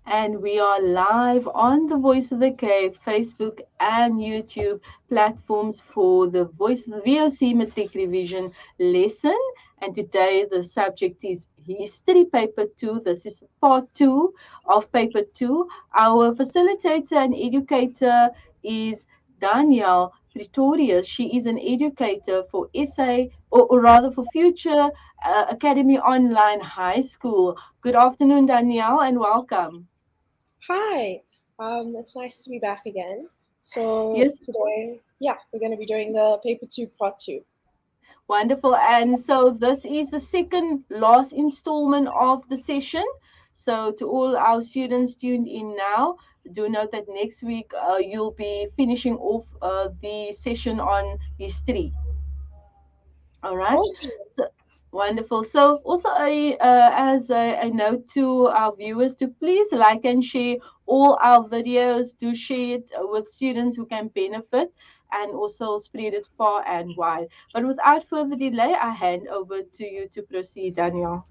and we are live on the Voice of the Cape Facebook and YouTube platforms for the VOC Matric Revision lesson. And today the subject is History Paper 2. This is part 2 of Paper 2. Our facilitator and educator is Danielle Pretorius. She is an educator for SA, or rather for Future Academy Online High School. Good afternoon, Danielle, and welcome. Hi, it's nice to be back again. So Yes, today, we're going to be doing the paper two, part two. wonderful. And so this is the second last installment of the session. So to all our students tuned in now, do note that next week you'll be finishing off the session on history. All right. Awesome. So, wonderful. So also as a note to our viewers to please like and share all our videos. Do share it with students who can benefit and also spread it far and wide. But without further delay, I hand over to you to proceed, Daniel.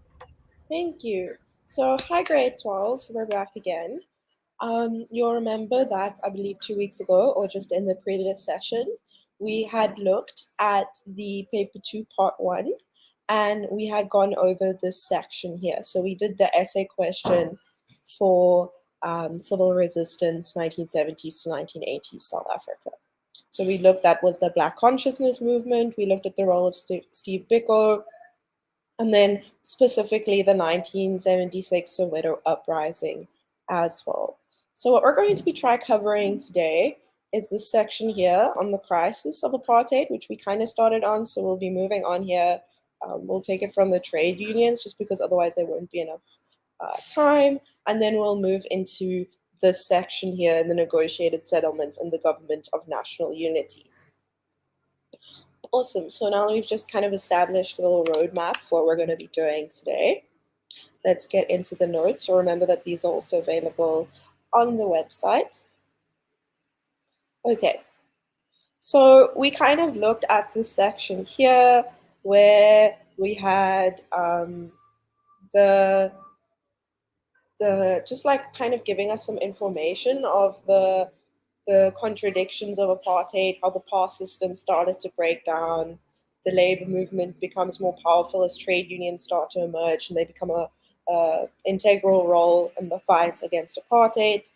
Thank you. So, hi, grade 12, we're back again. You'll remember that I believe 2 weeks ago, or just in the previous session, we had looked at the paper two, part one, and we had gone over this section here. So, we did the essay question for civil resistance 1970s to 1980s South Africa. So we looked at was the Black consciousness movement. We looked at the role of Steve Biko, and then specifically the 1976 Soweto uprising as well. So what we're going to be covering today is this section here on the crisis of apartheid, which we kind of started on. So we'll be moving on here. We'll take it from the trade unions just because otherwise there won't be enough time. And then we'll move into this section here in the negotiated settlement and the government of national unity. Awesome. So now we've just kind of established a little roadmap for what we're going to be doing today. Let's get into the notes. So remember that these are also available on the website. Okay. So we kind of looked at this section here where we had the just like kind of giving us some information of the contradictions of apartheid, how the past system started to break down, the labor movement becomes more powerful as trade unions start to emerge and they become a integral role in the fight against apartheid,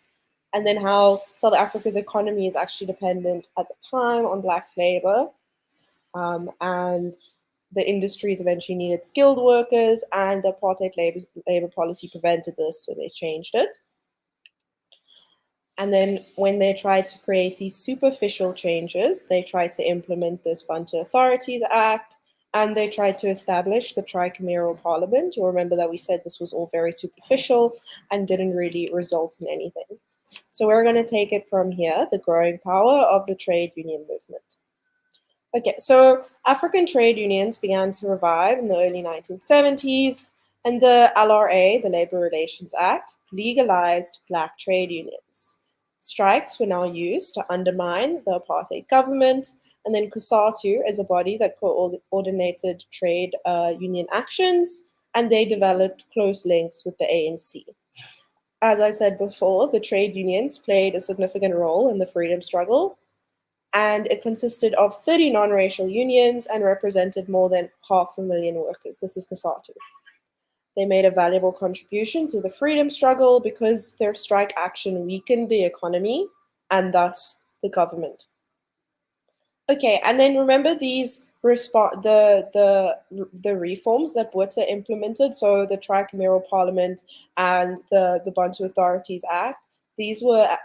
and then how South Africa's economy is actually dependent at the time on black labor, and the industries eventually needed skilled workers, and the apartheid labor policy prevented this, so they changed it. And then when they tried to create these superficial changes, they tried to implement this Bantu Authorities Act, and they tried to establish the tricameral parliament. You'll remember that we said this was all very superficial and didn't really result in anything. So we're going to take it from here, the growing power of the trade union movement. Okay, so African trade unions began to revive in the early 1970s, and the LRA, the Labor Relations Act, legalized black trade unions. Strikes were now used to undermine the apartheid government, and then COSATU is a body that coordinated trade union actions, and they developed close links with the ANC. As I said before, the trade unions played a significant role in the freedom struggle, and it consisted of 30 non-racial unions and represented more than 500,000 workers. This is COSATU. They made a valuable contribution to the freedom struggle because their strike action weakened the economy and thus the government. Okay, and then remember these the reforms that Botha implemented, so the tricameral parliament and the Bantu Authorities Act. These were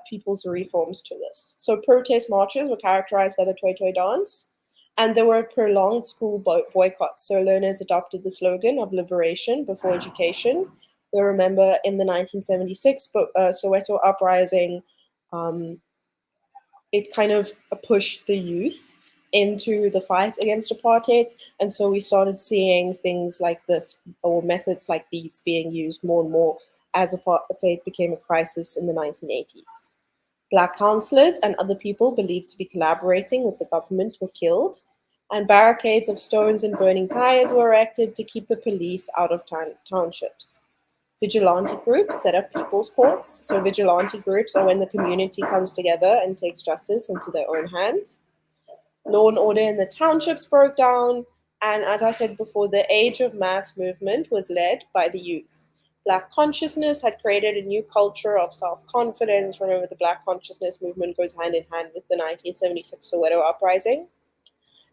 people's reforms to this. So protest marches were characterized by the Toi Toi dance, and there were prolonged school boycotts. So learners adopted the slogan of liberation before education. You remember in the 1976 Soweto uprising, it kind of pushed the youth into the fight against apartheid. And so we started seeing things like this, or methods like these, being used more and more as apartheid became a crisis in the 1980s. Black councillors and other people believed to be collaborating with the government were killed, and barricades of stones and burning tires were erected to keep the police out of townships. Vigilante groups set up people's courts. So vigilante groups are when the community comes together and takes justice into their own hands. Law and order in the townships broke down. And as I said before, the age of mass movement was led by the youth. Black consciousness had created a new culture of self-confidence. Remember, the Black consciousness movement goes hand in hand with the 1976 Soweto uprising.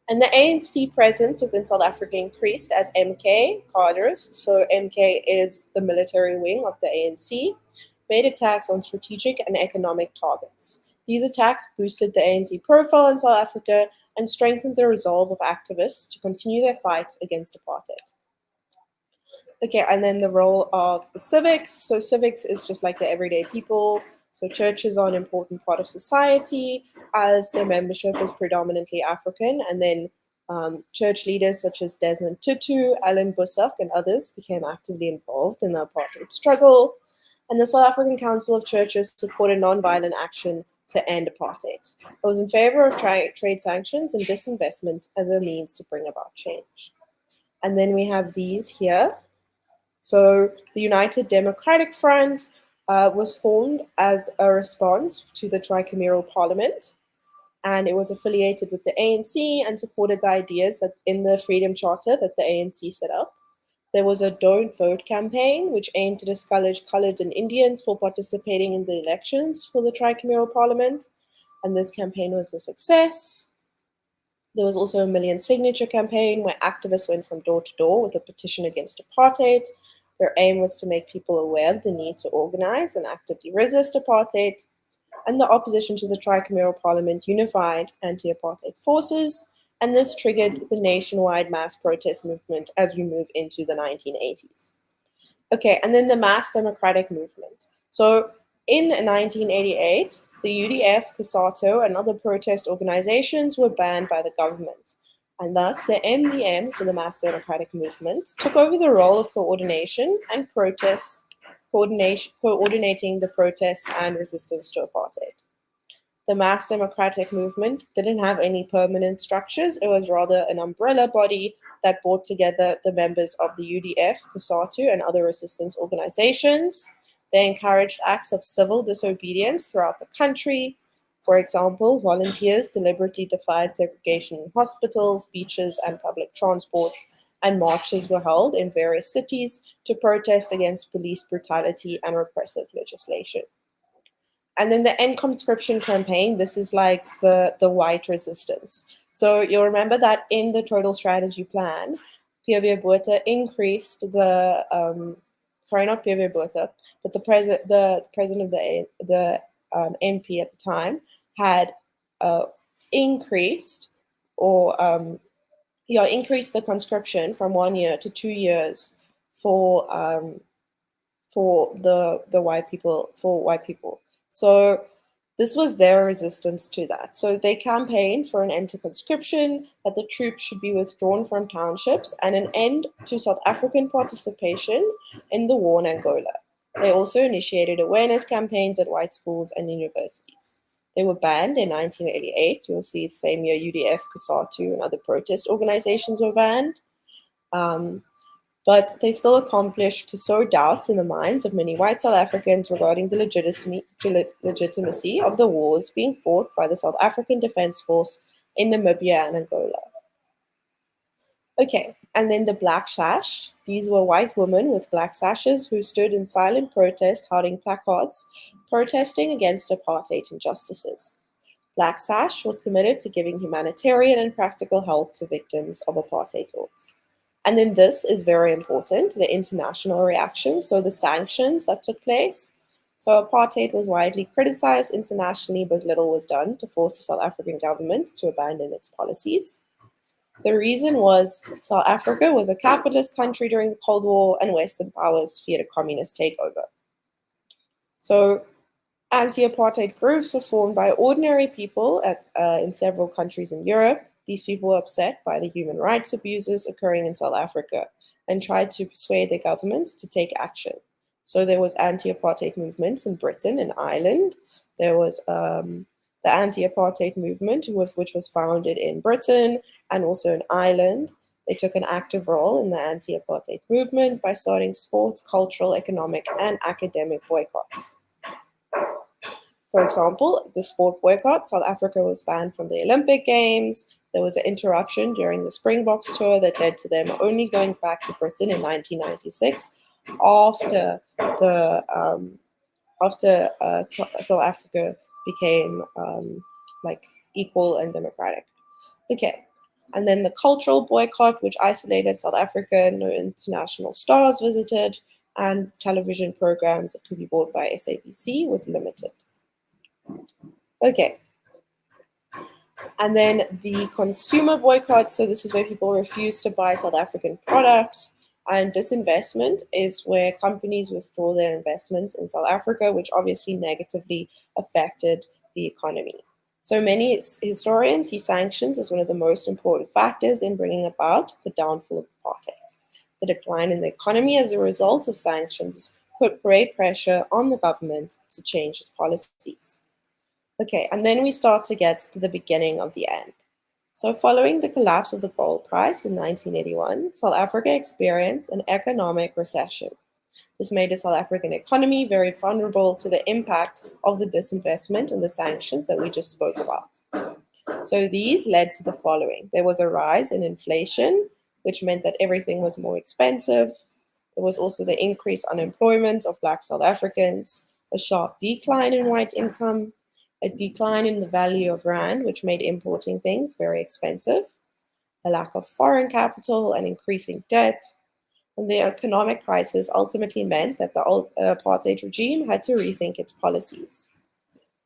And the ANC presence within South Africa increased as MK cadres, so MK is the military wing of the ANC, made attacks on strategic and economic targets. These attacks boosted the ANC profile in South Africa and strengthened the resolve of activists to continue their fight against apartheid. Okay, and then the role of the civics. So civics is just like the everyday people. So churches are an important part of society as their membership is predominantly African. And then church leaders such as Desmond Tutu, Alan Busak, and others became actively involved in the apartheid struggle. And the South African Council of Churches supported nonviolent action to end apartheid. It was in favor of trade sanctions and disinvestment as a means to bring about change. And then we have these here. So the United Democratic Front was formed as a response to the tricameral parliament, and it was affiliated with the ANC and supported the ideas that in the Freedom Charter that the ANC set up. There was a Don't Vote campaign, which aimed to discourage colored and Indians for participating in the elections for the tricameral parliament, and this campaign was a success. There was also a million signature campaign where activists went from door to door with a petition against apartheid. Their aim was to make people aware of the need to organize and actively resist apartheid. And the opposition to the tricameral parliament unified anti-apartheid forces, and this triggered the nationwide mass protest movement as we move into the 1980s. Okay, and then the mass democratic movement. So in 1988, the UDF, COSATU, and other protest organizations were banned by the government. And thus, the MDM, so the Mass Democratic Movement, took over the role of coordination and coordinating the protests and resistance to apartheid. The Mass Democratic Movement didn't have any permanent structures. It was rather an umbrella body that brought together the members of the UDF, COSATU, and other resistance organizations. They encouraged acts of civil disobedience throughout the country. For example, volunteers deliberately defied segregation in hospitals, beaches, and public transport, and marches were held in various cities to protest against police brutality and repressive legislation. And then the end conscription campaign, this is like the white resistance. So you'll remember that in the total strategy plan, P.W. Botha increased the, sorry, not P.W. Botha, but the president of the NP at the time had increased the conscription from 1 year to 2 years for the white people, So this was their resistance to that. So they campaigned for an end to conscription, that the troops should be withdrawn from townships, and an end to South African participation in the war in Angola. They also initiated awareness campaigns at white schools and universities. They were banned in 1988. You'll see the same year UDF, COSATU, and other protest organizations were banned. But they still accomplished to sow doubts in the minds of many white South Africans regarding the legitimacy of the wars being fought by the South African Defence Force in Namibia and Angola. Okay, and then the Black Sash. These were white women with black sashes who stood in silent protest holding placards, protesting against apartheid injustices. Black Sash was committed to giving humanitarian and practical help to victims of apartheid laws. And then this is very important, the international reaction, so the sanctions that took place. So apartheid was widely criticized internationally, but little was done to force the South African government to abandon its policies. The reason was South Africa was a capitalist country during the Cold War, and Western powers feared a communist takeover. So anti-apartheid groups were formed by ordinary people in several countries in Europe. These people were upset by the human rights abuses occurring in South Africa and tried to persuade their governments to take action. So there was anti-apartheid movements in Britain and Ireland. There was the anti-apartheid movement, which was founded in Britain and also in Ireland. They took an active role in the anti-apartheid movement by starting sports, cultural, economic, and academic boycotts. For example, the sport boycott, South Africa was banned from the Olympic Games. There was an interruption during the Springboks tour that led to them only going back to Britain in 1996 after the South Africa became like equal and democratic. Okay, and then the cultural boycott, which isolated South Africa, no international stars visited, and television programs that could be bought by SABC was limited. Okay, and then the consumer boycott. So this is where people refuse to buy South African products. And disinvestment is where companies withdraw their investments in South Africa, which obviously negatively affected the economy. So many historians see sanctions as one of the most important factors in bringing about the downfall of apartheid. The decline in the economy as a result of sanctions put great pressure on the government to change its policies. Okay, and then we start to get to the beginning of the end. So, following the collapse of the gold price in 1981, South Africa experienced an economic recession. This made the South African economy very vulnerable to the impact of the disinvestment and the sanctions that we just spoke about. So, these led to the following: there was a rise in inflation, which meant that everything was more expensive. There was also the increased unemployment of Black South Africans, a sharp decline in white income, a decline in the value of rand, which made importing things very expensive, a lack of foreign capital, and increasing debt. And the economic crisis ultimately meant that the apartheid regime had to rethink its policies.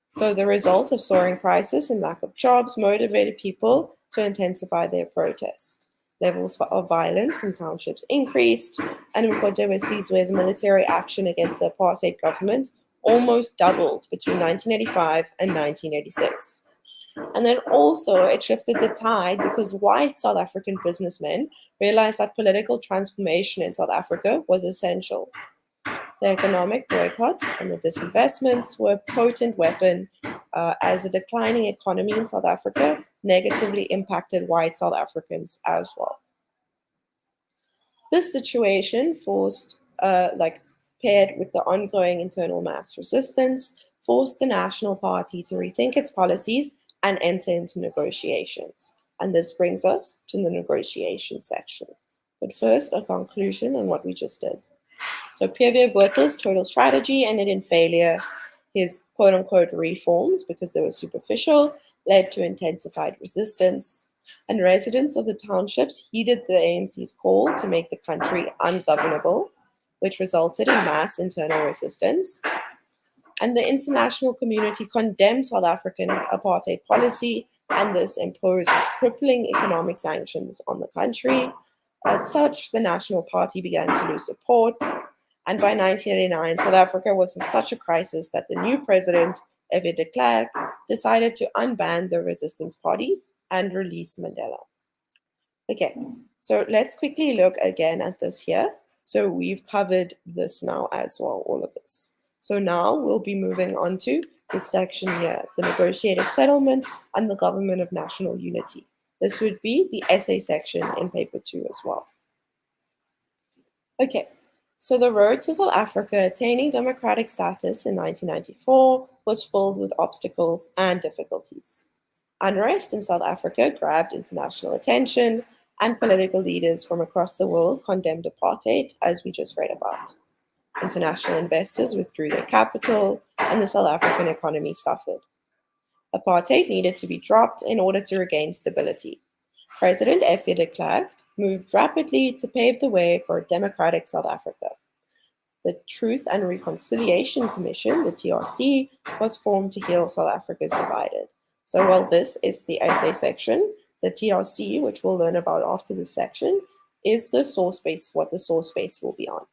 So the result of soaring prices and lack of jobs motivated people to intensify their protest. Levels of violence in townships increased, and Mkotewe's military action against the apartheid government almost doubled between 1985 and 1986. And then also it shifted the tide because white South African businessmen realized that political transformation in South Africa was essential. The economic boycotts and the disinvestments were a potent weapon as the declining economy in South Africa negatively impacted white South Africans as well. This situation paired with the ongoing internal mass resistance, forced the National Party to rethink its policies and enter into negotiations. And this brings us to the negotiation section. But first, a conclusion on what we just did. So P.W. Botha's total strategy ended in failure. His quote-unquote reforms, because they were superficial, led to intensified resistance. And residents of the townships heeded the ANC's call to make the country ungovernable, which resulted in mass internal resistance. And the international community condemned South African apartheid policy, and this imposed crippling economic sanctions on the country. As such, the National Party began to lose support. And by 1989, South Africa was in such a crisis that the new president, F.W. de Klerk, decided to unban the resistance parties and release Mandela. Okay, so let's quickly look again at this here. So we've covered this now as well, all of this. So now we'll be moving on to this section here, the negotiated settlement and the government of national unity. This would be the essay section in paper 2 as well. Okay, so the road to South Africa attaining democratic status in 1994 was filled with obstacles and difficulties. Unrest in South Africa grabbed international attention, and political leaders from across the world condemned apartheid, as we just read about. International investors withdrew their capital, and the South African economy suffered. Apartheid needed to be dropped in order to regain stability. President F.W. de Klerk moved rapidly to pave the way for a democratic South Africa. The Truth and Reconciliation Commission, the TRC, was formed to heal South Africa's divided. So while this is the essay section, the TRC, which we'll learn about after this section, is the source base, what the source base will be on.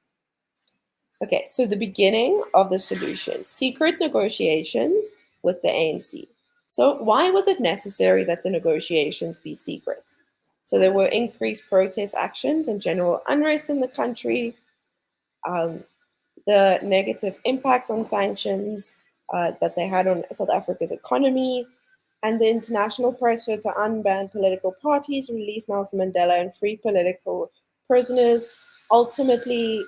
Okay, so the beginning of the solution, secret negotiations with the ANC. So why was it necessary that the negotiations be secret? So there were increased protest actions and general unrest in the country, the negative impact on sanctions that they had on South Africa's economy, and the international pressure to unban political parties, release Nelson Mandela, and free political prisoners ultimately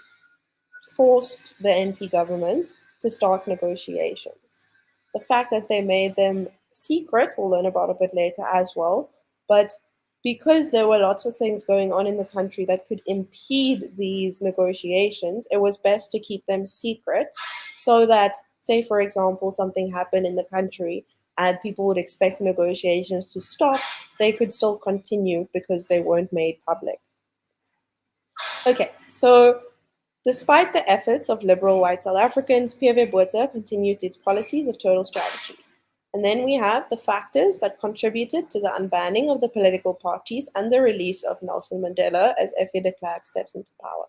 forced the NP government to start negotiations. The fact that they made them secret, we'll learn about a bit later as well, but because there were lots of things going on in the country that could impede these negotiations, it was best to keep them secret so that, say, for example, something happened in the country and people would expect negotiations to stop, they could still continue because they weren't made public. Okay, so despite the efforts of liberal white South Africans, PV Botha continued its policies of total strategy. And then we have the factors that contributed to the unbanning of the political parties and the release of Nelson Mandela as F.A. de Klerk steps into power.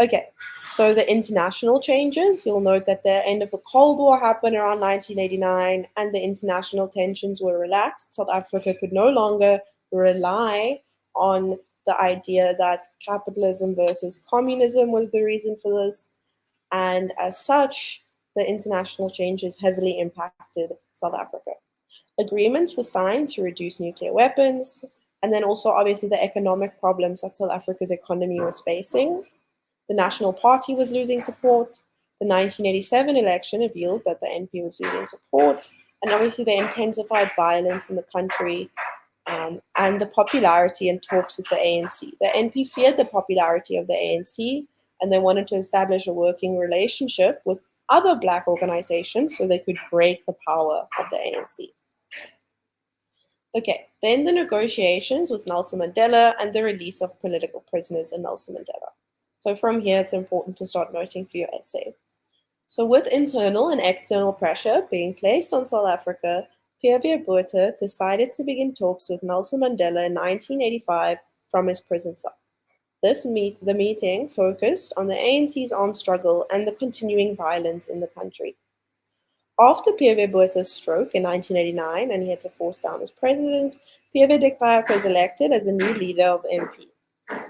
Okay, so the international changes, you'll note that the end of the Cold War happened around 1989 and the international tensions were relaxed. South Africa could no longer rely on the idea that capitalism versus communism was the reason for this. And as such, the international changes heavily impacted South Africa. Agreements were signed to reduce nuclear weapons, and then also obviously the economic problems that South Africa's economy was facing. The National Party was losing support. The 1987 election revealed that the NP was losing support, and obviously the intensified violence in the country and the popularity and talks with the ANC. The NP feared the popularity of the ANC, and they wanted to establish a working relationship with other Black organizations so they could break the power of the ANC. Okay, then the negotiations with Nelson Mandela and the release of political prisoners in Nelson Mandela. So from here, it's important to start noting for your essay. So with internal and external pressure being placed on South Africa, Pierre Botha decided to begin talks with Nelson Mandela in 1985 from his prison cell. The meeting focused on the ANC's armed struggle and the continuing violence in the country. After Pierre Botha's stroke in 1989 and he had to force down as president, Pierre de Klerk was elected as a new leader of MP.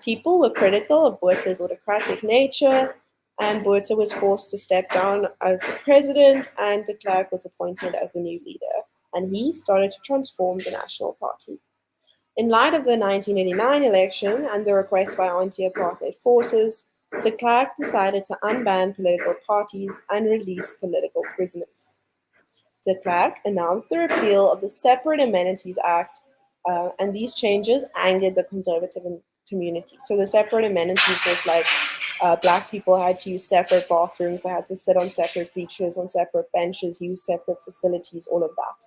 People were critical of Botha's autocratic nature, and Botha was forced to step down as the president, and de Klerk was appointed as the new leader, and he started to transform the National Party. In light of the 1989 election and the request by anti-apartheid forces, de Klerk decided to unban political parties and release political prisoners. De Klerk announced the repeal of the Separate Amenities Act, and these changes angered the conservative community. So the separate amenities was like Black people had to use separate bathrooms, they had to sit on separate beaches, on separate benches, use separate facilities, all of that.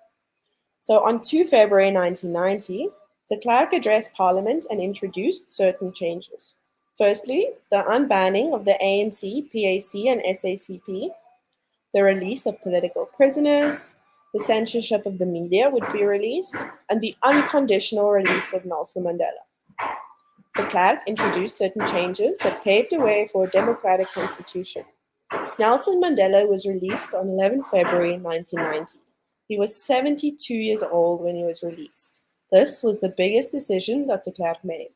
So on 2 February 1990, de Klerk addressed Parliament and introduced certain changes. Firstly, the unbanning of the ANC, PAC, and SACP, the release of political prisoners, the censorship of the media would be released, and the unconditional release of Nelson Mandela. De Klerk introduced certain changes that paved the way for a democratic constitution. Nelson Mandela was released on 11 February 1990. He was 72 years old when he was released. This was the biggest decision that de Klerk made.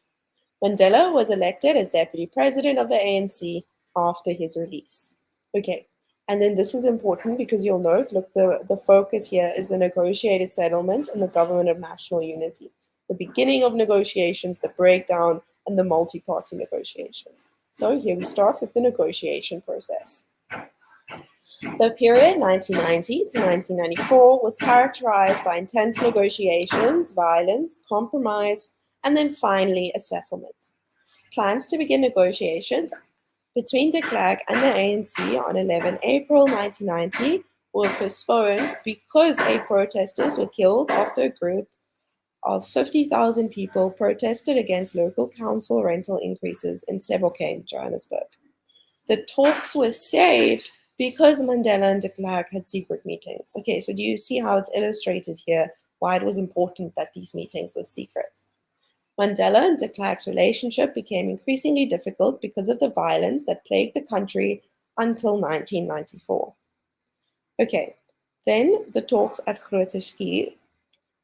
Mandela was elected as deputy president of the ANC after his release. Okay, and then this is important because you'll note, look, the focus here is the negotiated settlement and the government of national unity. The beginning of negotiations, the breakdown, and the multi-party negotiations. So here we start with the negotiation process. The period 1990 to 1994 was characterized by intense negotiations, violence, compromise, and then finally a settlement. Plans to begin negotiations between de Klerk and the ANC on 11 April 1990 were postponed because 8 protesters were killed after a group of 50,000 people protested against local council rental increases in Sebokeng, Johannesburg. The talks were saved because Mandela and de Klerk had secret meetings. Okay, so do you see how it's illustrated here, why it was important that these meetings were secret? Mandela and de Klerk's relationship became increasingly difficult because of the violence that plagued the country until 1994. Okay, then the talks at Grote Schuur.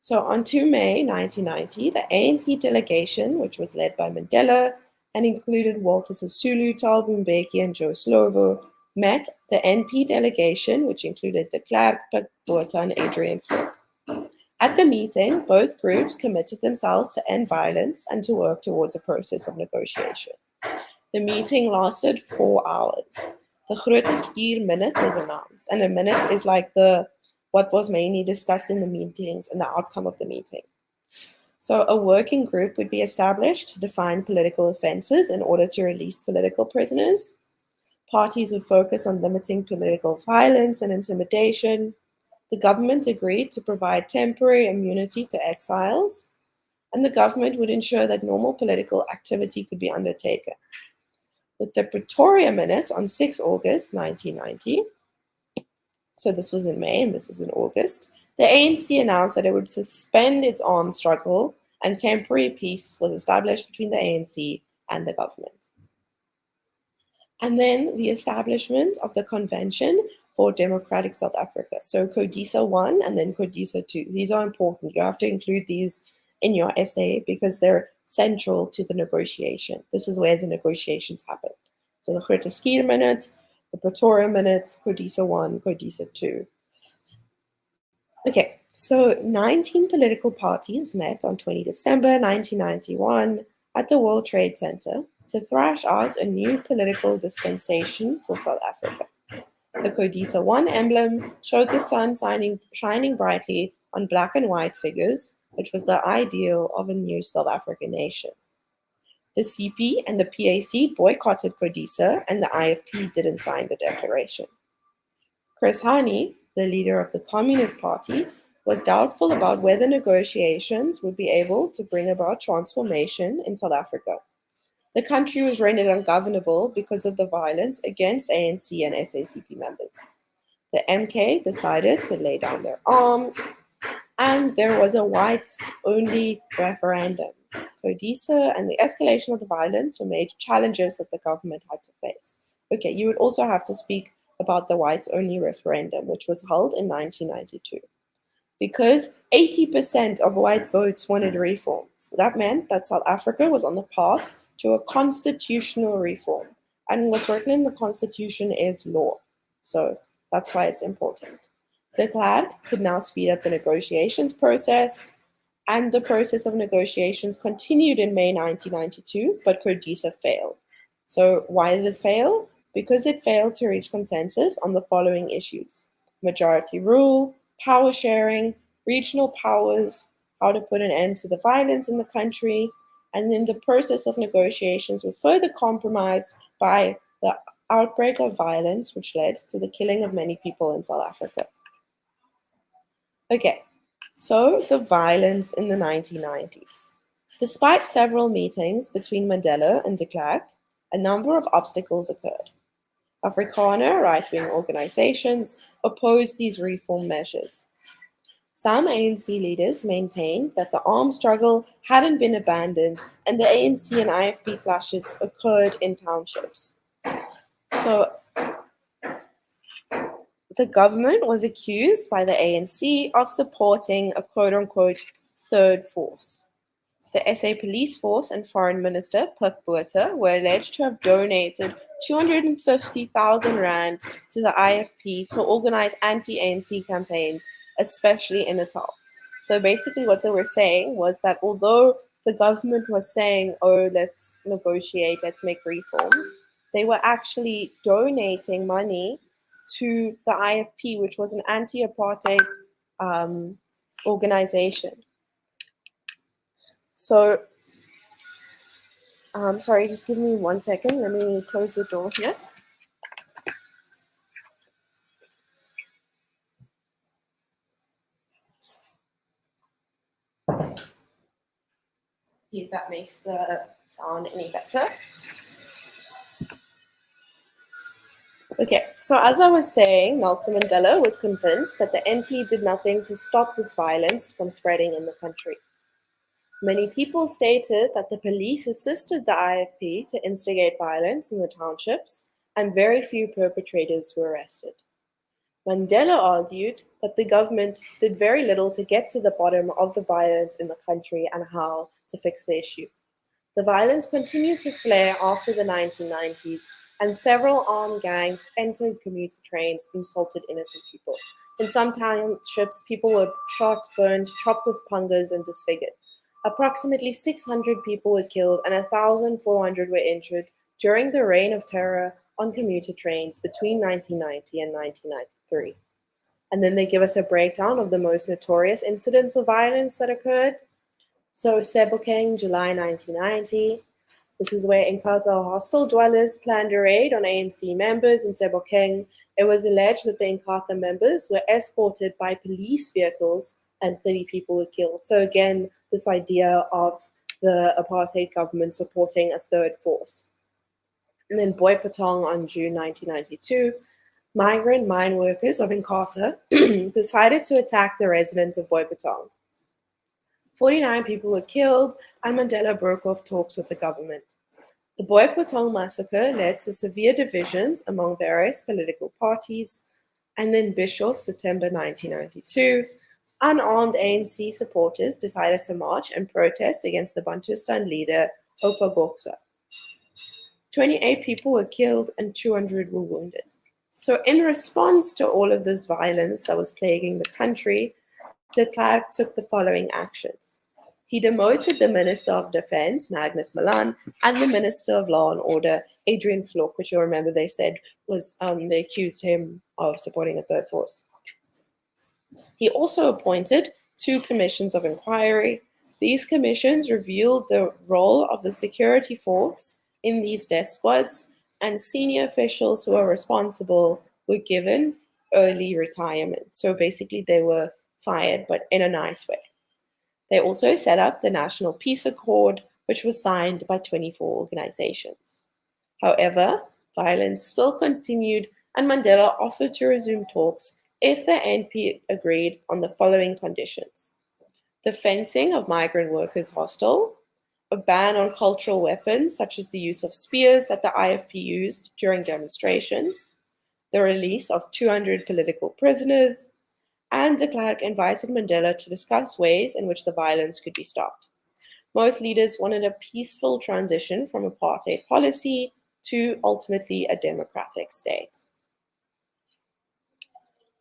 So on 2 May 1990, the ANC delegation, which was led by Mandela and included Walter Sisulu, Thabo Mbeki, and Joe Slovo, met the NP delegation, which included de Klerk, Botha, and Adrian Fleur. At the meeting, both groups committed themselves to end violence and to work towards a process of negotiation. The meeting lasted 4 hours. The Grote Stier minute was announced, and a minute is like what was mainly discussed in the meetings and the outcome of the meeting. So a working group would be established to define political offenses in order to release political prisoners. Parties would focus on limiting political violence and intimidation. The government agreed to provide temporary immunity to exiles, and the government would ensure that normal political activity could be undertaken. With the Pretorius Minute on 6 August 1990, so this was in May and this is in August, the ANC announced that it would suspend its armed struggle and temporary peace was established between the ANC and the government. And then the establishment of the Convention for Democratic South Africa. So CODISA 1 and then CODISA 2. These are important. You have to include these in your essay because they're central to the negotiation. This is where the negotiations happened. So the Grote Stier Minute, the Pretorius Minute, CODISA 1, CODISA 2. Okay, so 19 political parties met on 20 December 1991 at the World Trade Center to thrash out a new political dispensation for South Africa. The CODISA 1 emblem showed the sun shining brightly on black and white figures, which was the ideal of a new South African nation. The CP and the PAC boycotted CODISA, and the IFP didn't sign the declaration. Chris Hani, the leader of the Communist Party, was doubtful about whether negotiations would be able to bring about transformation in South Africa. The country was rendered ungovernable because of the violence against ANC and SACP members. The MK decided to lay down their arms, and there was a whites-only referendum. CODISA and the escalation of the violence were major challenges that the government had to face. Okay, you would also have to speak about the whites-only referendum, which was held in 1992. Because 80% of white votes wanted reforms. That meant that South Africa was on the path to a constitutional reform. And what's written in the constitution is law. So that's why it's important. De Klerk could now speed up the negotiations process, and the process of negotiations continued in May 1992, but CODISA failed. So why did it fail? Because it failed to reach consensus on the following issues: majority rule, power sharing, regional powers, how to put an end to the violence in the country, and then the process of negotiations were further compromised by the outbreak of violence, which led to the killing of many people in South Africa. Okay, so the violence in the 1990s. Despite several meetings between Mandela and de Klerk, a number of obstacles occurred. Afrikaner right-wing organizations opposed these reform measures. Some ANC leaders maintained that the armed struggle hadn't been abandoned and the ANC and IFP clashes occurred in townships. So the government was accused by the ANC of supporting a quote-unquote third force. The SA police force and foreign minister, Pik Botha, were alleged to have donated 250,000 rand to the IFP to organize anti-ANC campaigns, especially in Natal. So basically what they were saying was that although the government was saying, oh, let's negotiate, let's make reforms, they were actually donating money to the IFP, which was an anti-apartheid organization. So, sorry, just give me 1 second. Let me close the door here. See if that makes the sound any better. Okay, so as I was saying, Nelson Mandela was convinced that the NP did nothing to stop this violence from spreading in the country. Many people stated that the police assisted the IFP to instigate violence in the townships, and very few perpetrators were arrested. Mandela argued that the government did very little to get to the bottom of the violence in the country and how to fix the issue. The violence continued to flare after the 1990s, and several armed gangs entered commuter trains, insulted innocent people. In some townships, people were shot, burned, chopped with pungas, and disfigured. Approximately 600 people were killed and 1,400 were injured during the reign of terror on commuter trains between 1990 and 1993. And then they give us a breakdown of the most notorious incidents of violence that occurred. So, Sebokeng, July 1990. This is where Inkatha hostel dwellers planned a raid on ANC members in Sebokeng. It was alleged that the Inkatha members were escorted by police vehicles and 30 people were killed. So again, this idea of the apartheid government supporting a third force. And then Boipatong on June 1992, migrant mine workers of Inkatha decided to attack the residents of Boipatong. 49 people were killed, and Mandela broke off talks with the government. The Boipatong massacre led to severe divisions among various political parties, and then Bishof, September 1992, unarmed ANC supporters decided to march and protest against the Bantustan leader, Opa Goksa. 28 people were killed and 200 were wounded. So in response to all of this violence that was plaguing the country, de Klerk took the following actions. He demoted the Minister of Defense, Magnus Malan, and the Minister of Law and Order, Adrian Vlok, which you'll remember they said was, they accused him of supporting a third force. He also appointed 2 commissions of inquiry. These commissions revealed the role of the security force in these death squads, and senior officials who were responsible were given early retirement. So basically they were fired, but in a nice way. They also set up the National Peace Accord, which was signed by 24 organizations. However, violence still continued, and Mandela offered to resume talks if the NP agreed on the following conditions: the fencing of migrant workers' hostel, a ban on cultural weapons such as the use of spears that the IFP used during demonstrations, the release of 200 political prisoners, and de Klerk invited Mandela to discuss ways in which the violence could be stopped. Most leaders wanted a peaceful transition from apartheid policy to ultimately a democratic state.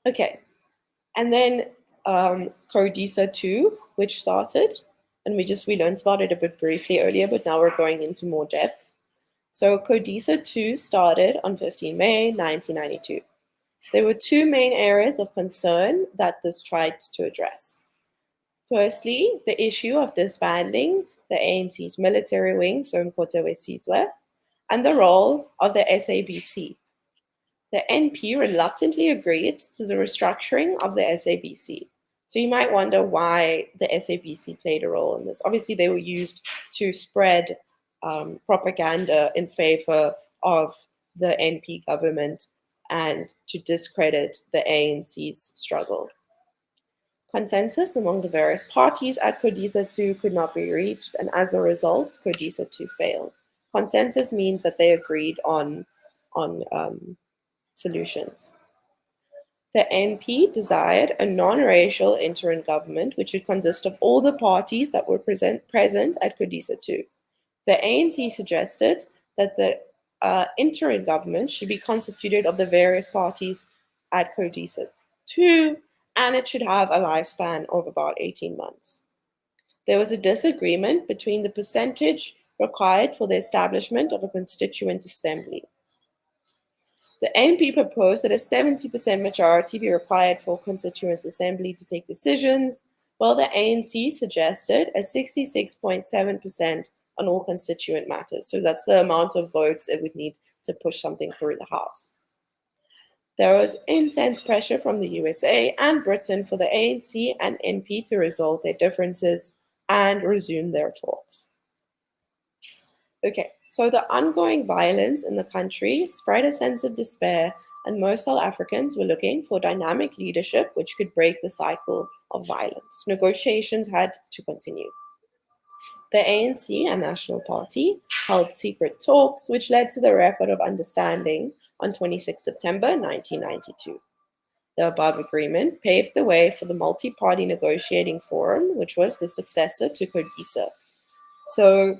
Okay, and then Codisa 2, which started, and we learned about it a bit briefly earlier, but now we're going into more depth. So Codisa 2 started on 15 May 1992. There were 2 main areas of concern that this tried to address. Firstly, the issue of disbanding the ANC's military wing, so Mkhonto we Sizwe, and the role of the SABC. The NP reluctantly agreed to the restructuring of the SABC. So you might wonder why the SABC played a role in this. Obviously, they were used to spread propaganda in favor of the NP government and to discredit the ANC's struggle. Consensus among the various parties at Codisa 2 could not be reached, and as a result, Codisa 2 failed. Consensus means that they agreed on solutions. The NP desired a non-racial interim government, which would consist of all the parties that were present at Codisa 2. The ANC suggested that the interim government should be constituted of the various parties at Codisa 2, and it should have a lifespan of about 18 months. There was a disagreement between the percentage required for the establishment of a constituent assembly. The NP proposed that a 70% majority be required for constituent assembly to take decisions, while the ANC suggested a 66.7% on all constituent matters. So that's the amount of votes it would need to push something through the House. There was intense pressure from the USA and Britain for the ANC and NP to resolve their differences and resume their talks. Okay, so the ongoing violence in the country spread a sense of despair, and most South Africans were looking for dynamic leadership which could break the cycle of violence. Negotiations had to continue. The ANC and National Party held secret talks, which led to the Record of Understanding on 26 September 1992. The above agreement paved the way for the multi-party negotiating forum, which was the successor to Codisa. So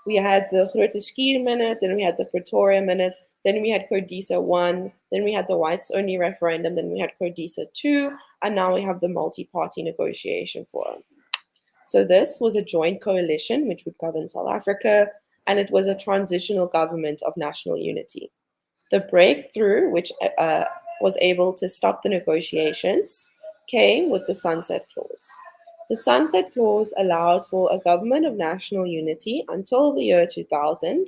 we had the Grote Schuur Minute, then we had the Pretoria Minute. Then we had Codesa 1, then we had the whites only referendum, then we had Codesa 2, and now we have the multi-party negotiation forum. So this was a joint coalition which would govern South Africa, and it was a transitional government of national unity. The breakthrough, which was able to stop the negotiations, came with the Sunset Clause. The Sunset Clause allowed for a government of national unity until the year 2000,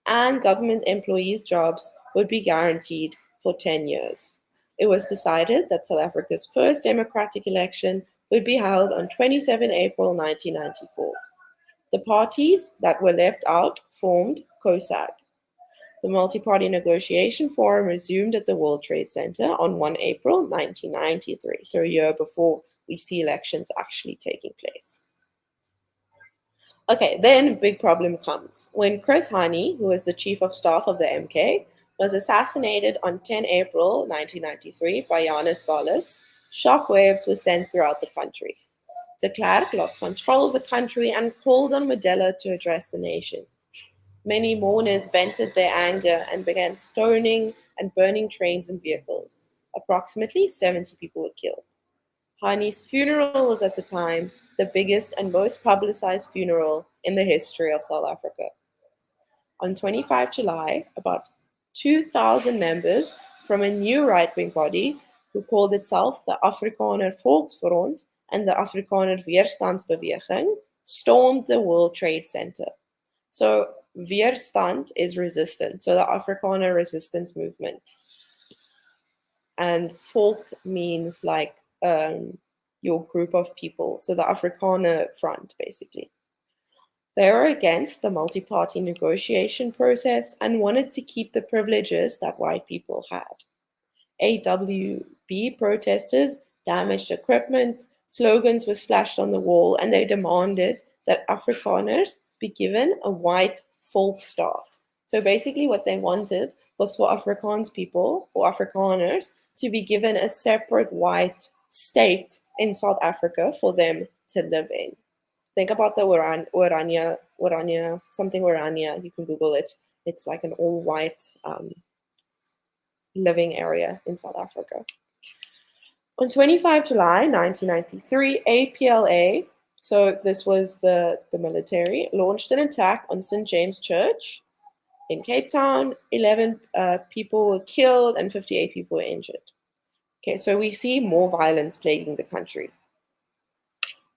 and government employees' jobs would be guaranteed for 10 years. It was decided that South Africa's first democratic election would be held on 27 April 1994. The parties that were left out formed COSAG. The multi-party negotiation forum resumed at the World Trade Center on 1 April 1993, so a year before we see elections actually taking place. Okay, then big problem comes. When Chris Hani, who was the chief of staff of the MK, was assassinated on 10 April 1993 by Janus Vallis, shockwaves were sent throughout the country. De Klerk lost control of the country and called on Mandela to address the nation. Many mourners vented their anger and began stoning and burning trains and vehicles. Approximately 70 people were killed. Hani's funeral was at the time the biggest and most publicized funeral in the history of South Africa. On 25 July, about 2,000 members from a new right-wing body who called itself the Afrikaner Volksfront and the Afrikaner Weerstandsbeweging stormed the World Trade Center. So Weerstand is resistance, so the Afrikaner resistance movement. And Volk means like your group of people, so the Afrikaner front, basically. They were against the multi-party negotiation process and wanted to keep the privileges that white people had. AWB protesters damaged equipment, slogans were splashed on the wall, and they demanded that Afrikaners be given a white folk start. So basically what they wanted was for Afrikaans people or Afrikaners to be given a separate white state in South Africa for them to live in. Think about the Orania, something Orania, you can Google it. It's like an all-white living area in South Africa. On 25 July 1993, APLA, so this was the military, launched an attack on St. James Church in Cape Town. 11 people were killed and 58 people were injured. Okay, so we see more violence plaguing the country.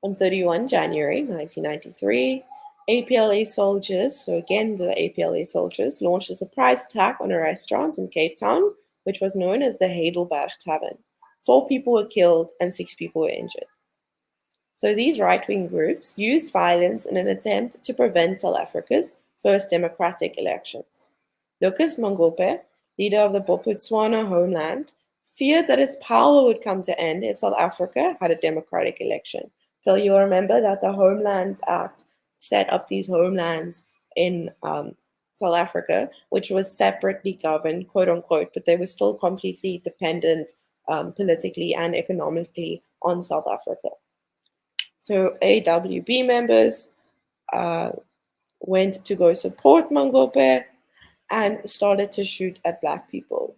On 31 January 1993, APLA soldiers, so again the APLA soldiers, launched a surprise attack on a restaurant in Cape Town, which was known as the Heidelberg Tavern. 4 people were killed and 6 people were injured. So these right-wing groups used violence in an attempt to prevent South Africa's first democratic elections. Lucas Mangope, leader of the Botswana homeland, feared that its power would come to end if South Africa had a democratic election. So you'll remember that the Homelands Act set up these homelands in South Africa, which was separately governed, quote unquote, but they were still completely dependent politically and economically on South Africa. So AWB members went to go support Mangope and started to shoot at Black people.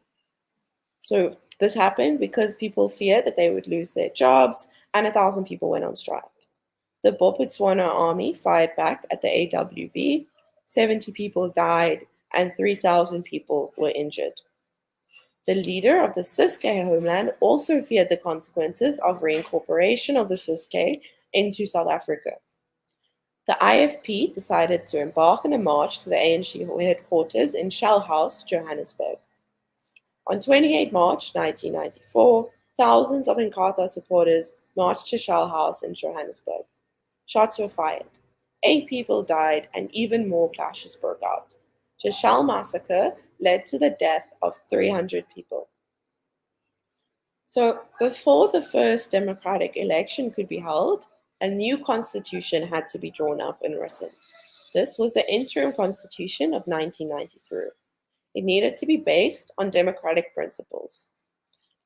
So this happened because people feared that they would lose their jobs, and 1,000 people went on strike. The Botswana army fired back at the AWB. 70 people died and 3,000 people were injured. The leader of the Ciskei homeland also feared the consequences of reincorporation of the Ciskei into South Africa. The IFP decided to embark on a march to the ANC headquarters in Shell House, Johannesburg. On 28 March 1994, thousands of Inkatha supporters marched to Shell House in Johannesburg. Shots were fired. 8 people died and even more clashes broke out. The Shell massacre led to the death of 300 people. So before the first democratic election could be held, a new constitution had to be drawn up and written. This was the interim constitution of 1993. It needed to be based on democratic principles.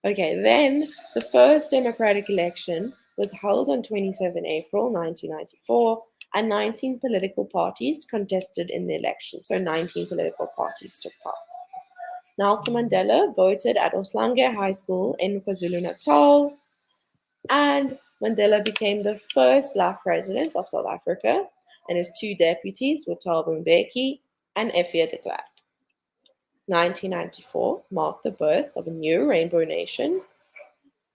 Okay, then the first democratic election was held on 27 April 1994, and 19 political parties contested in the election. So 19 political parties took part. Nelson Mandela voted at Oslange High School in KwaZulu-Natal, and Mandela became the first Black president of South Africa, and his two deputies were Thabo Mbeki and F.A. de Klerk. 1994 marked the birth of a new rainbow nation,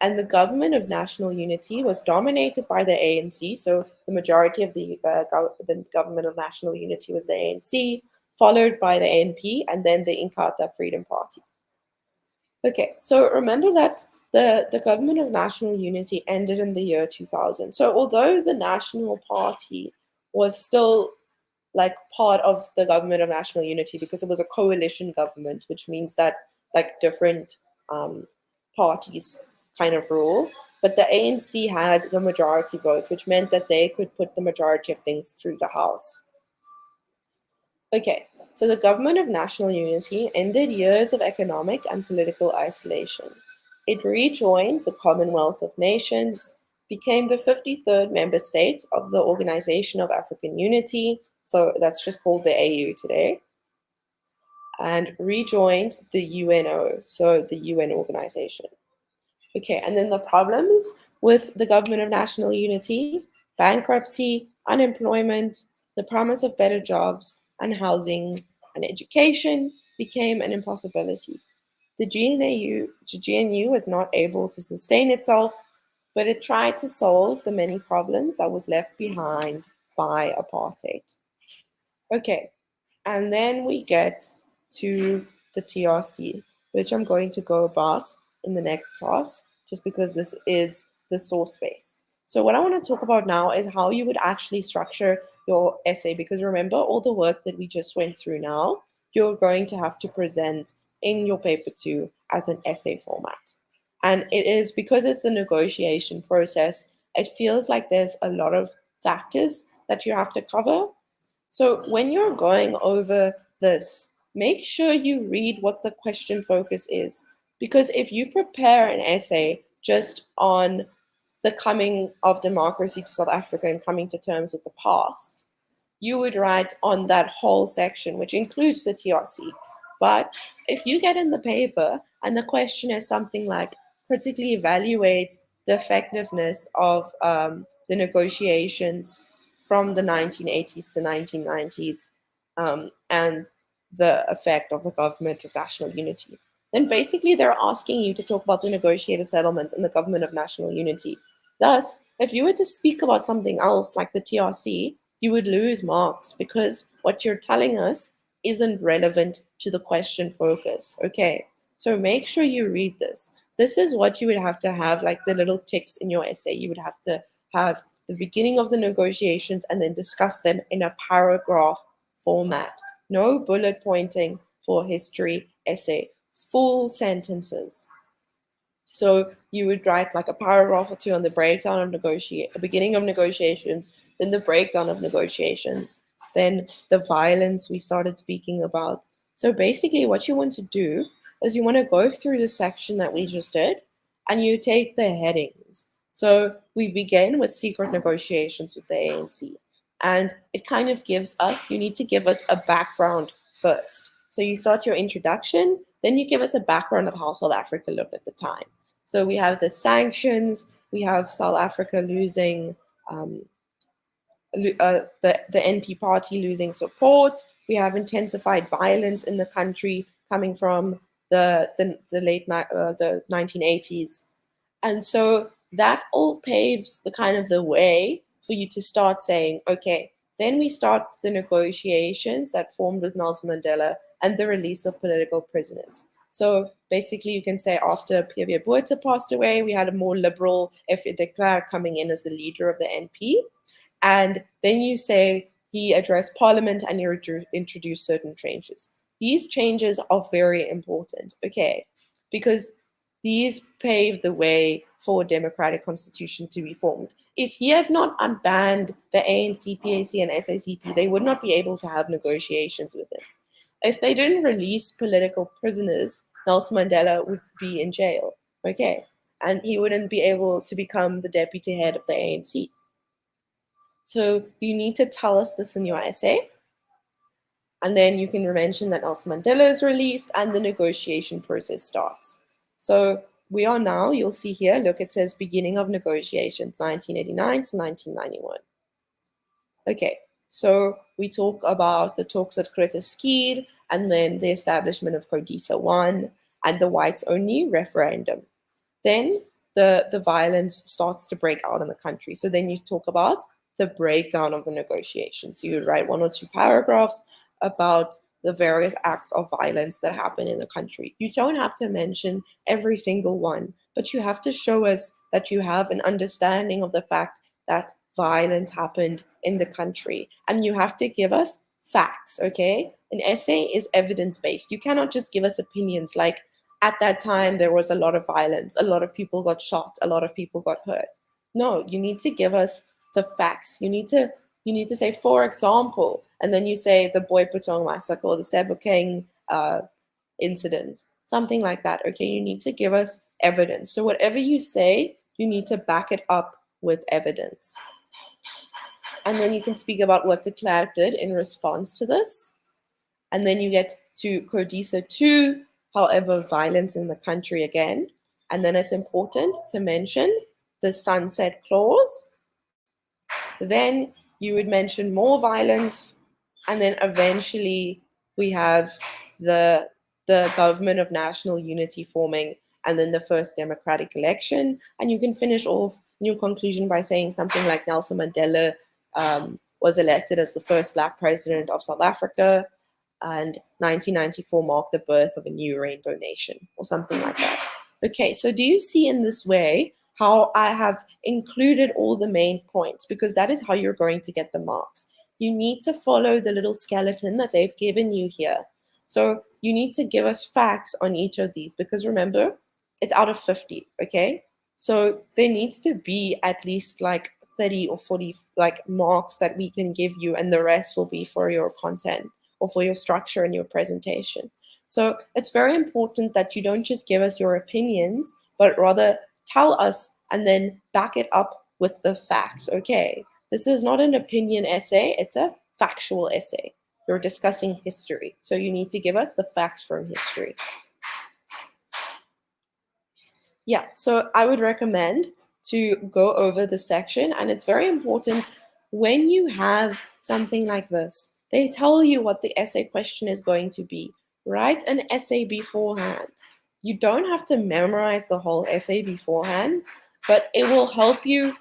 and the government of national unity was dominated by the ANC. So the majority of the government of national unity was the ANC, followed by the ANP, and then the Inkatha Freedom Party. Okay, so remember that the government of national unity ended in the year 2000. So although the National Party was still like part of the government of national unity because it was a coalition government, which means that like different parties kind of rule. But the ANC had the majority vote, which meant that they could put the majority of things through the House. Okay, so the government of national unity ended years of economic and political isolation. It rejoined the Commonwealth of Nations, became the 53rd member state of the Organization of African Unity, so that's just called the AU today, and rejoined the UNO, so the UN organization. Okay, and then the problems with the government of national unity: bankruptcy, unemployment, the promise of better jobs and housing and education became an impossibility. The GNU was not able to sustain itself, but it tried to solve the many problems that was left behind by apartheid. Okay, and then we get to the TRC, which I'm going to go about in the next class, just because this is the source base. So what I want to talk about now is how you would actually structure your essay, because remember all the work that we just went through now, you're going to have to present in your paper 2 as an essay format. And it is because it's the negotiation process, it feels like there's a lot of factors that you have to cover. So when you're going over this, make sure you read what the question focus is. Because if you prepare an essay just on the coming of democracy to South Africa and coming to terms with the past, you would write on that whole section, which includes the TRC. But if you get in the paper and the question is something like critically evaluate the effectiveness of the negotiations from the 1980s to 1990s and the effect of the government of national unity, then basically they're asking you to talk about the negotiated settlements and the government of national unity. Thus, if you were to speak about something else like the TRC, you would lose marks because what you're telling us isn't relevant to the question focus. Okay, so make sure you read this. This is what you would have to have, like the little ticks in your essay. You would have to have the beginning of the negotiations and then discuss them in a paragraph format. No bullet pointing for history essay, full sentences. So you would write like a paragraph or two on the breakdown of the beginning of negotiations, then the breakdown of negotiations, then the violence we started speaking about. So basically what you want to do is you want to go through the section that we just did and you take the headings. So we begin with secret negotiations with the ANC. And it kind of gives us, you need to give us a background first. So you start your introduction, then you give us a background of how South Africa looked at the time. So we have the sanctions, we have South Africa losing, the NP party losing support, we have intensified violence in the country coming from the 1980s. And so that all paves the kind of the way for you to start saying, okay, then we start the negotiations that formed with Nelson Mandela and the release of political prisoners. So basically, you can say after P.W. Botha passed away, we had a more liberal F.A. de Klerk coming in as the leader of the NP. And then you say he addressed parliament and he introduced certain changes. These changes are very important, okay, because these paved the way for a democratic constitution to be formed. If he had not unbanned the ANC, PAC, and SACP, they would not be able to have negotiations with him. If they didn't release political prisoners, Nelson Mandela would be in jail, okay? And he wouldn't be able to become the deputy head of the ANC. So you need to tell us this in your essay. And then you can mention that Nelson Mandela is released and the negotiation process starts. So we are now, you'll see here, look, it says beginning of negotiations, 1989 to 1991. Okay, so we talk about the talks at Greta Skid and then the establishment of CODISA 1 and the whites only referendum. Then the violence starts to break out in the country. So then you talk about the breakdown of the negotiations. So you write 1 or 2 paragraphs about the various acts of violence that happen in the country. You don't have to mention every single one, but you have to show us that you have an understanding of the fact that violence happened in the country. And you have to give us facts, okay? An essay is evidence based. You cannot just give us opinions like, at that time there was a lot of violence, a lot of people got shot, a lot of people got hurt. No, you need to give us the facts. You need to say, for example, and then you say the Boy Putong massacre or the Sebokeng incident, something like that. Okay, you need to give us evidence. So whatever you say, you need to back it up with evidence. And then you can speak about what de Klerk did in response to this. And then you get to CODISA 2, however, violence in the country again. And then it's important to mention the sunset clause. Then you would mention more violence. And then eventually we have the government of national unity forming, and then the first democratic election. And you can finish off your conclusion by saying something like Nelson Mandela was elected as the first Black president of South Africa, and 1994 marked the birth of a new rainbow nation, or something like that. Okay, so do you see in this way how I have included all the main points? Because that is how you're going to get the marks. You need to follow the little skeleton that they've given you here. So you need to give us facts on each of these, because remember, it's out of 50, okay? So there needs to be at least like 30 or 40 like marks that we can give you, and the rest will be for your content or for your structure and your presentation. So it's very important that you don't just give us your opinions, but rather tell us and then back it up with the facts, okay? This is not an opinion essay, it's a factual essay. You're discussing history, so you need to give us the facts from history. Yeah, so I would recommend to go over the section, and it's very important when you have something like this. They tell you what the essay question is going to be. Write an essay beforehand. You don't have to memorize the whole essay beforehand, but it will help you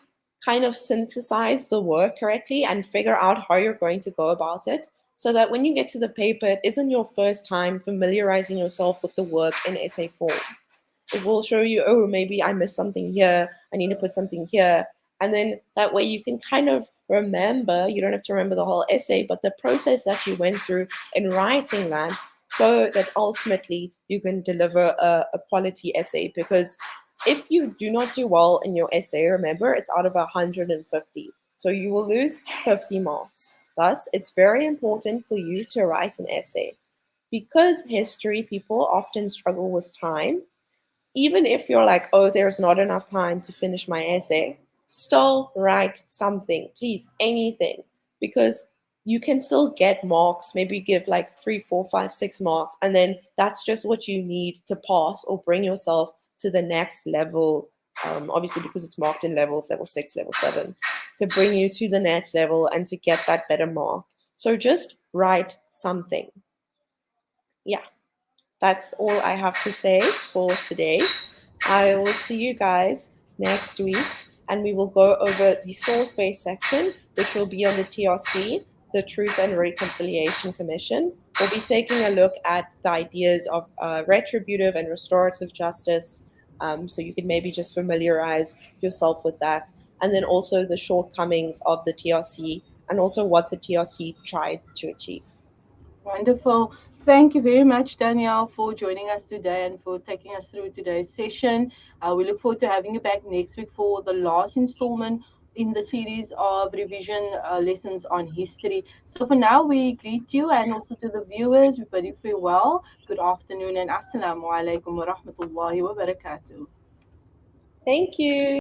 kind of synthesize the work correctly and figure out how you're going to go about it, so that when you get to the paper, it isn't your first time familiarizing yourself with the work in essay form. It will show you, oh, maybe I missed something here, I need to put something here. And then that way you can kind of remember, you don't have to remember the whole essay, but the process that you went through in writing that, so that ultimately you can deliver a quality essay. Because if you do not do well in your essay, remember, it's out of 150. So you will lose 50 marks. Thus, it's very important for you to write an essay. Because history people often struggle with time, even if you're like, oh, there's not enough time to finish my essay, still write something, please, anything, because you can still get marks, maybe give like 3, 4, 5, 6 marks, and then that's just what you need to pass or bring yourself to the next level, obviously because it's marked in levels, level 6, level 7, to bring you to the next level and to get that better mark. So just write something. Yeah. That's all I have to say for today. I will see you guys next week, and we will go over the source-based section, which will be on the TRC, the Truth and Reconciliation Commission. We'll be taking a look at the ideas of retributive and restorative justice, so you can maybe just familiarize yourself with that, and then also the shortcomings of the TRC, and also what the TRC tried to achieve. Wonderful. Thank you very much, Danielle, for joining us today and for taking us through today's session. We look forward to having you back next week for the last installment in the series of revision lessons on history. So for now, we greet you, and also to the viewers, we bid you farewell. Good afternoon, and assalamu alaikum wa rahmatullahi wa barakatuh. Thank you.